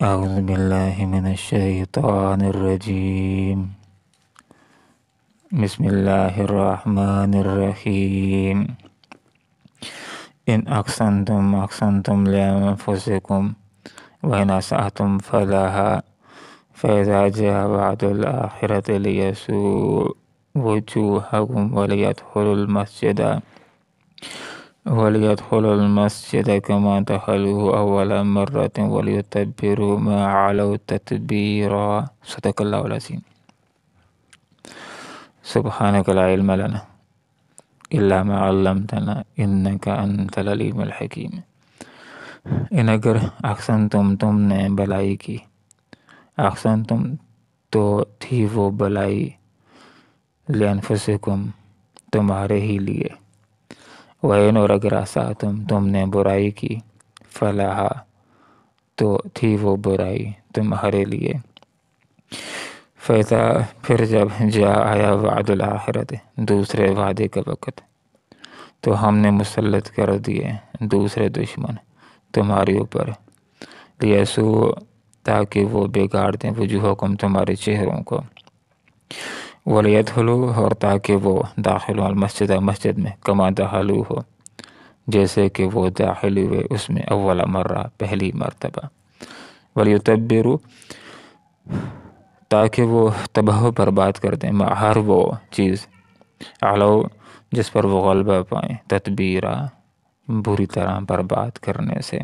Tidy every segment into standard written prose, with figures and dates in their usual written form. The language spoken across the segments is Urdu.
أعوذ بالله من الشيطان الرجيم. بسم الله الرحمن الرحيم. إن أحسنتم لأنفسكم وإن أسأتم فلها فإذا جاء وعد الآخرة ليسوء وجوهكم وليدخلوا المسجد كما دخلوه أول مرة وليتبروا ما علوا تتبيرا. صدق الله العظيم. سبحانك لا علم لنا إلا ما علمتنا إنك أنت العليم الحكيم. ان اگر تم نے بلائی کی، تم تو تھی وہ بلائی، لأنفسکم تمہارے ہی لیے، وَإِنْ اور اگر تم نے برائی کی، فلاحا تو تھی وہ برائی تمہارے لیے، فیضا پھر جب جا آیا وعد الآخرت دوسرے وعدے کا وقت، تو ہم نے مسلط کر دیے دوسرے دشمن تمہارے اوپر، لیسو تاکہ وہ بگاڑ دیں وجوہکم تمہارے چہروں کو، ولیدخلوا اور تاکہ وہ داخل ہو المسجد مسجد میں، کما دخلوا ہو جیسے کہ وہ داخل ہوئے اس میں اول مرہ پہلی مرتبہ، ولیتبروا تاکہ وہ تباہ و برباد کر دیں ہر وہ چیز علو جس پر وہ غلبہ پائیں، تتبیرا بری طرح برباد کرنے سے۔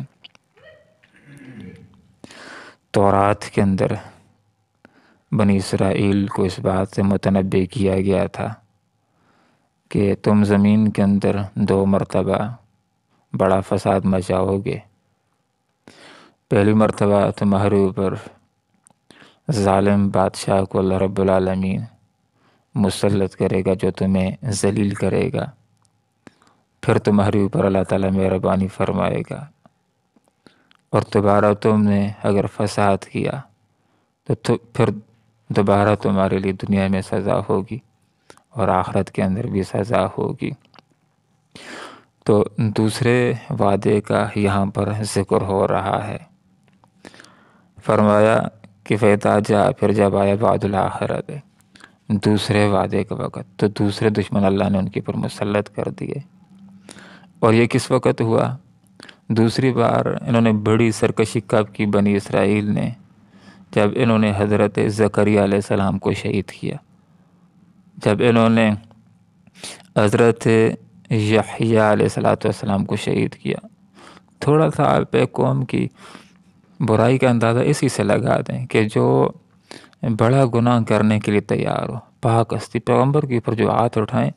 تورات کے اندر بنی اسرائیل کو اس بات سے متنبع کیا گیا تھا کہ تم زمین کے اندر 2 مرتبہ بڑا فساد مچاؤ گے۔ پہلی مرتبہ تمہارے اوپر ظالم بادشاہ کو اللہ رب العالمین مسلط کرے گا جو تمہیں ذلیل کرے گا، پھر تمہارے اوپر اللہ تعالیٰ مہربانی فرمائے گا، اور دوبارہ تم نے اگر فساد کیا تو پھر دوبارہ تمہارے لیے دنیا میں سزا ہوگی اور آخرت کے اندر بھی سزا ہوگی۔ تو دوسرے وعدے کا یہاں پر ذکر ہو رہا ہے۔ فرمایا کہ فیضا جا پھر جب آیا وعد الآخرت دوسرے وعدے کا وقت، تو دوسرے دشمن اللہ نے ان کے اوپر مسلط کر دیے۔ اور یہ کس وقت ہوا؟ دوسری بار انہوں نے بڑی سرکشی کب کی بنی اسرائیل نے؟ جب انہوں نے حضرت زکریا علیہ السلام کو شہید کیا، جب انہوں نے حضرت یحییٰ علیہ السلام کو شہید کیا۔ تھوڑا سا آپ ایک قوم کی برائی کا اندازہ اسی سے لگا دیں کہ جو بڑا گناہ کرنے کے لیے تیار ہو، پاک ہستی پیغمبر کے اوپر جو ہاتھ اٹھائیں،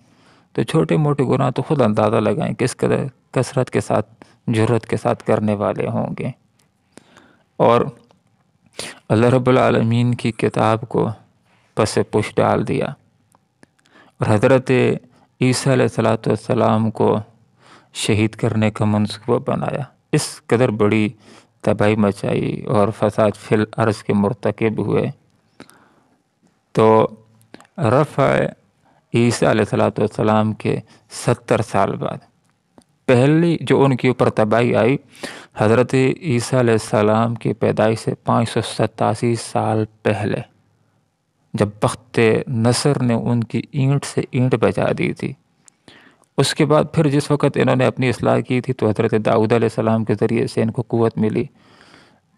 تو چھوٹے موٹے گناہ تو خود اندازہ لگائیں کس قدر کثرت کے ساتھ جرات کے ساتھ کرنے والے ہوں گے۔ اور اللہ رب العالمین کی کتاب کو پس پش ڈال دیا، اور حضرت عیسیٰ علیہ السلام کو شہید کرنے کا منصوبہ بنایا، اس قدر بڑی تباہی مچائی اور فساد فی الارض کے مرتکب ہوئے۔ تو رفع عیسیٰ علیہ السلام کے 70 سال بعد پہلی جو ان کے اوپر تباہی آئی، حضرت عیسیٰ علیہ السلام کی پیدائش سے 587 سال پہلے، جب بخت نصر نے ان کی اینٹ سے اینٹ بجا دی تھی۔ اس کے بعد پھر جس وقت انہوں نے اپنی اصلاح کی تھی تو حضرت داؤد علیہ السلام کے ذریعے سے ان کو قوت ملی،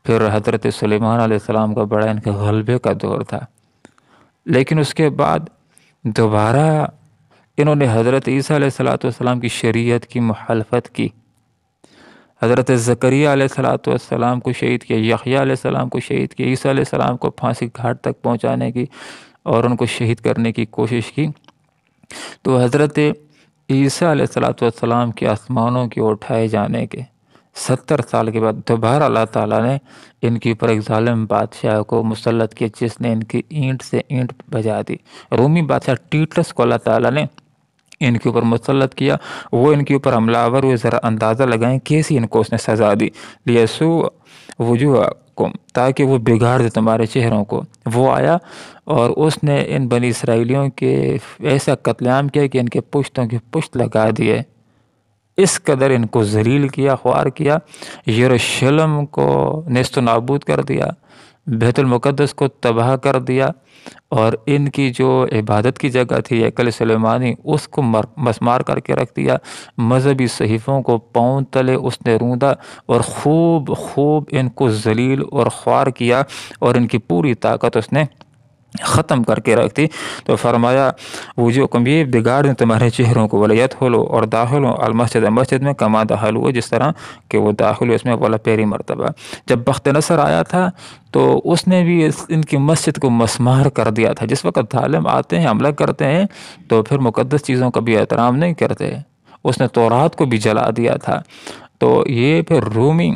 پھر حضرت سلیمان علیہ السلام کا بڑا ان کے غلبے کا دور تھا، لیکن اس کے بعد دوبارہ انہوں نے حضرت عیسیٰ علیہ السلام کی شریعت کی مخالفت کی، حضرت زکریا علیہ السلام کو شہید کیا، یحییٰ علیہ السلام کو شہید کیا، عیسیٰ علیہ السلام کو پھانسی گھاٹ تک پہنچانے کی اور ان کو شہید کرنے کی کوشش کی۔ تو حضرت عیسیٰ علیہ السلام کے آسمانوں کے اٹھائے جانے کے 70 سال کے بعد دوبارہ اللہ تعالیٰ نے ان کے اوپر ایک ظالم بادشاہ کو مسلط کیا جس نے ان کی اینٹ سے اینٹ بجا دی۔ رومی بادشاہ ٹیٹس کو اللہ تعالیٰ نے ان کے اوپر مسلط کیا، وہ ان کے اوپر حملہ آور ہوئے۔ ذرا اندازہ لگائیں کیسی ان کو اس نے سزا دی، لیسوء وجوہکم تاکہ وہ بگاڑ دے تمہارے چہروں کو۔ وہ آیا اور اس نے ان بنی اسرائیلیوں کے ایسا قتل عام کیا کہ ان کے پشتوں کی پشت لگا دیے، اس قدر ان کو ذلیل کیا، خوار کیا، یروشلم کو نیست و نابود کر دیا، بیت المقدس کو تباہ کر دیا، اور ان کی جو عبادت کی جگہ تھی ہیکل سلیمانی اس کو مسمار کر کے رکھ دیا، مذہبی صحیفوں کو پاؤں تلے اس نے روندا، اور خوب خوب ان کو ذلیل اور خوار کیا، اور ان کی پوری طاقت اس نے ختم کر کے رکھ دی۔ تو فرمایا وہ جو یہ بگاڑ دیں تمہارے چہروں کو، ولیت ہو لو اور داخل ہو المسجد، مسجد میں کما داخل ہوئے جس طرح کہ وہ داخل ہوئے اس میں والا پہلی مرتبہ۔ جب بخت نصر آیا تھا تو اس نے بھی ان کی مسجد کو مسمار کر دیا تھا۔ جس وقت ظالم آتے ہیں، حملہ کرتے ہیں، تو پھر مقدس چیزوں کا بھی احترام نہیں کرتے، اس نے تورات کو بھی جلا دیا تھا۔ تو یہ پھر رومی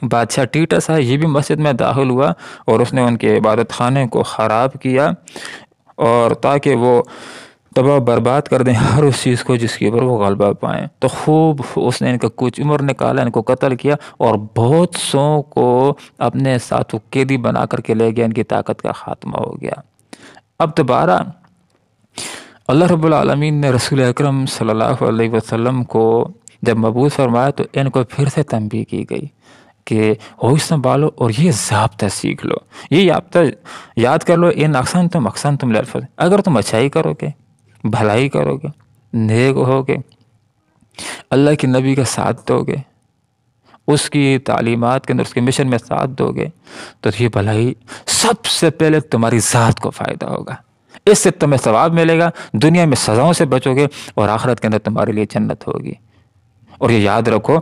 بادشاہ ٹیٹس ہے، یہ بھی مسجد میں داخل ہوا اور اس نے ان کے عبادت خانے کو خراب کیا، اور تاکہ وہ تباہ برباد کر دیں ہر اس چیز کو جس کے اوپر وہ غلبہ پائیں۔ تو خوب اس نے ان کا کچھ عمر نکالا، ان کو قتل کیا، اور بہت سو کو اپنے ساتھ قیدی بنا کر کے لے گیا، ان کی طاقت کا خاتمہ ہو گیا۔ اب دوبارہ اللہ رب العالمین نے رسول اکرم صلی اللہ علیہ وسلم کو جب مبعوث فرمایا تو ان کو پھر سے تنبیہ کی گئی کہ ہوش سنبھالو اور یہ ضابطہ سیکھ لو، یہ ضابطہ یاد کر لو، ان احسنتم للفضل، اگر تم اچھائی کرو گے، بھلائی کرو گے، نیک ہوگے، اللہ کے نبی کا ساتھ دو گے، اس کی تعلیمات کے اندر اس کے مشن میں ساتھ دو گے، تو یہ بھلائی سب سے پہلے تمہاری ذات کو فائدہ ہوگا، اس سے تمہیں ثواب ملے گا، دنیا میں سزاؤں سے بچو گے، اور آخرت کے اندر تمہارے لیے جنت ہوگی۔ اور یہ یاد رکھو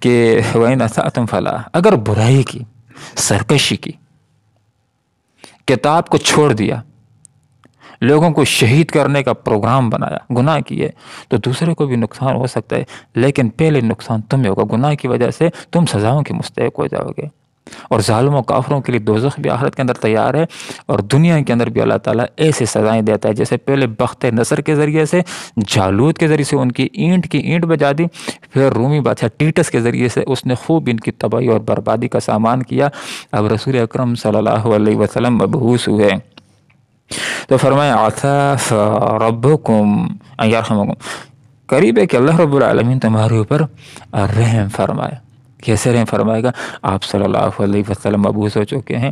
کہ وَإِنْ أَسَأْتُمْ فَلَا، اگر برائی کی، سرکشی کی، کتاب کو چھوڑ دیا، لوگوں کو شہید کرنے کا پروگرام بنایا، گناہ کیے، تو دوسرے کو بھی نقصان ہو سکتا ہے، لیکن پہلے نقصان تمہیں ہوگا، گناہ کی وجہ سے تم سزاؤں کے مستحق ہو جاؤ گے۔ اور ظالموں کافروں کے لیے دوزخ بھی آخرت کے اندر تیار ہے، اور دنیا کے اندر بھی اللہ تعالیٰ ایسے سزائیں دیتا ہے، جیسے پہلے بخت نصر کے ذریعے سے، جالوت کے ذریعے سے ان کی اینٹ بجا دی، پھر رومی بادشاہ ٹیٹس کے ذریعے سے اس نے خوب ان کی تباہی اور بربادی کا سامان کیا۔ اب رسول اکرم صلی اللہ علیہ وسلم مبعوث ہوئے تو فرمایا عسى ربكم ان يرحمكم، قریب ہے کہ اللہ رب العالمین تمہارے اوپر رحم فرمائے۔ کیسے رحم فرمائے گا؟ آپ صلی اللہ علیہ وسلم مبعوث ہو چکے ہیں،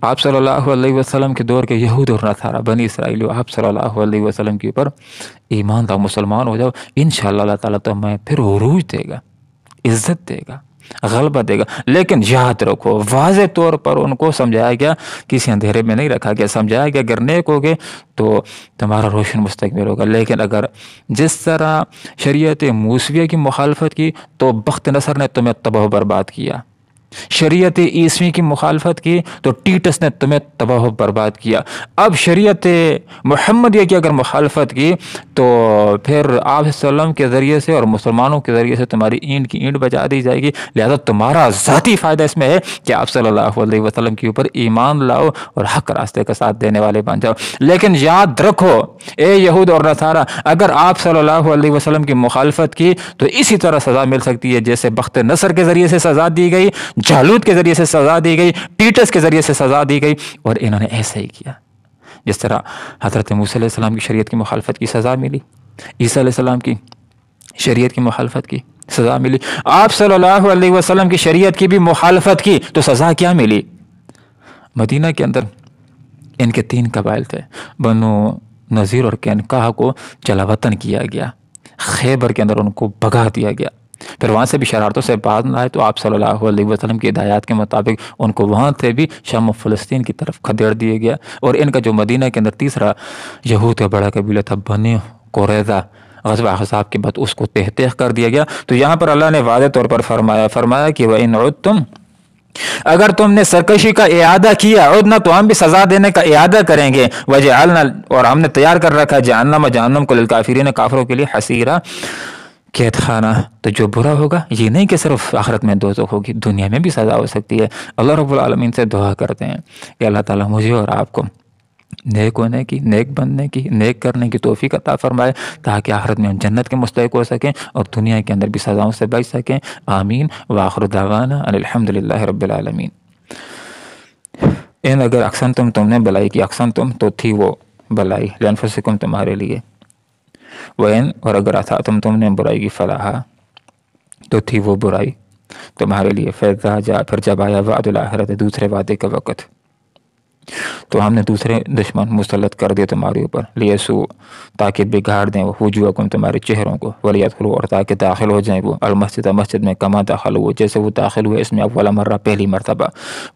آپ صلی اللہ علیہ وسلم کے دور کے یہود اور نصارہ بنی اسرائیل، آپ صلی اللہ علیہ وسلم کے اوپر ایمان لاؤ، مسلمان ہو جاؤ، انشاءاللہ اللہ تعالیٰ تمہیں پھر عروج دے گا، عزت دے گا، غلبہ دے گا۔ لیکن یاد رکھو، واضح طور پر ان کو سمجھایا گیا، کسی اندھیرے میں نہیں رکھا گیا، سمجھایا گیا اگر نیک ہوگے تو تمہارا روشن مستقبل ہوگا، لیکن اگر جس طرح شریعت موسویہ کی مخالفت کی تو بخت نصر نے تمہیں تباہ و برباد کیا، شریعت عیسوی کی مخالفت کی تو ٹیٹس نے تمہیں تباہ و برباد کیا۔ اب شریعت محمدیہ کی اگر مخالفت کی تو پھر آپ صلی اللہ علیہ وسلم کے ذریعے سے اور مسلمانوں کے ذریعے سے تمہاری اینٹ کی اینٹ بجا دی جائے گی۔ لہذا تمہارا ذاتی فائدہ اس میں ہے کہ آپ صلی اللہ علیہ وسلم کے اوپر ایمان لاؤ اور حق راستے کا ساتھ دینے والے بن جاؤ۔ لیکن یاد رکھو اے یہود اور نصارہ، اگر آپ صلی اللہ علیہ وسلم کی مخالفت کی تو اسی طرح سزا مل سکتی ہے جیسے بخت نصر کے ذریعے سے سزا دی گئی، جالوت کے ذریعے سے سزا دی گئی، ٹیٹس کے ذریعے سے سزا دی گئی، اور انہوں نے ایسا ہی کیا۔ جس طرح حضرت موسیٰ علیہ السلام کی شریعت کی مخالفت کی سزا ملی، عیسیٰ علیہ السلام کی شریعت کی مخالفت کی سزا ملی، آپ صلی اللہ علیہ وسلم کی شریعت کی بھی مخالفت کی تو سزا کیا ملی؟ مدینہ کے اندر ان کے 3 قبائل تھے، بنو نذیر اور قینقاع کو جلا وطن کیا گیا، خیبر کے اندر ان کو بھگا دیا گیا، پھر وہاں سے بھی شرارتوں سے باز نہ آئے تو آپ صلی اللہ علیہ وسلم کی ہدایات کے مطابق ان کو وہاں سے بھی شام و فلسطین کی طرف کھدیڑ دیا گیا، اور ان کا جو مدینہ کے اندر تیسرا یہود کا بڑا قبیلہ تھا بنی قریظہ، غزوہ احزاب کے بعد اس کو تہہ تہہ کر دیا گیا۔ تو یہاں پر اللہ نے واضح طور پر فرمایا کہ وَإِنْ عُدْتُمْ، اگر تم نے سرکشی کا اعادہ کیا، عدنا تو ہم بھی سزا دینے کا اعادہ کریں گے، وجعلنا، اور ہم نے تیار کر رکھا جہنم کو للکافرین، کافروں کے لیے حسیرا، قید خانہ۔ تو جو برا ہوگا یہ نہیں کہ صرف آخرت میں دوزخ ہوگی، دنیا میں بھی سزا ہو سکتی ہے۔ اللہ رب العالمین سے دعا کرتے ہیں کہ اللہ تعالیٰ مجھے اور آپ کو نیک ہونے کی، نیک بننے کی، نیک کرنے کی توفیق عطا فرمائے، تاکہ آخرت میں ہم جنت کے مستحق ہو سکیں اور دنیا کے اندر بھی سزاؤں سے بچ سکیں۔ آمین۔ وآخر دعوانا ان الحمدللہ رب العالمین۔ اگر احسنتم، تم نے بلائی کی، احسنتم تو تھی وہ بلائی، لانفسکم، تمہارے لیے، وین اور اگر تم نے برائی کی فلاح تو تھی وہ برائی تمہارے لیے، فیضا جا پھر جب آیا وعد الآخرت دوسرے وعدے کا وقت، تو ہم نے دوسرے دشمن مسلط کر دیے تمہارے اوپر، لیسو تاکہ بگاڑ دیں وہ وجوہکم تمہارے چہروں کو، ولیدخلوا اور تاکہ داخل ہو جائیں وہ المسجد مسجد میں کما داخل ہوئے جیسے وہ داخل ہوئے اس میں اول مرہ پہلی مرتبہ،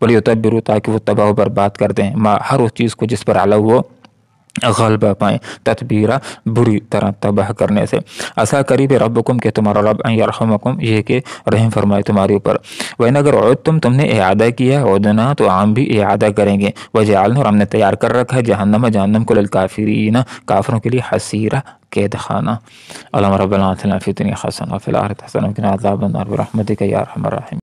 ولیتبروا تاکہ وہ تباہ و برباد کر دیں ما ہر اس چیز کو جس پر علا وہ غلبہ پائیں، تتبیرہ بری طرح تباہ کرنے سے، عسیٰ قریب ربکم کہ تمہارا رب ان یرحمکم یہ کہ رحم فرمائے تمہارے اوپر، وَإِنْ اگر عُدْتُمْ نے اعادہ کیا عدنا تو عام بھی اعادہ کریں گے، وَجَعَلْنَا اور ہم نے تیار کر رکھا ہے جہنم کو للکافرین کافروں کے لیے حسیرہ قید خانہ۔ اللہم ربنا آتنا فی الدنیا حسنہ وفی الآخرۃ حسنہ وقنا عذاب النار برحمتک یا ارحم الراحمین۔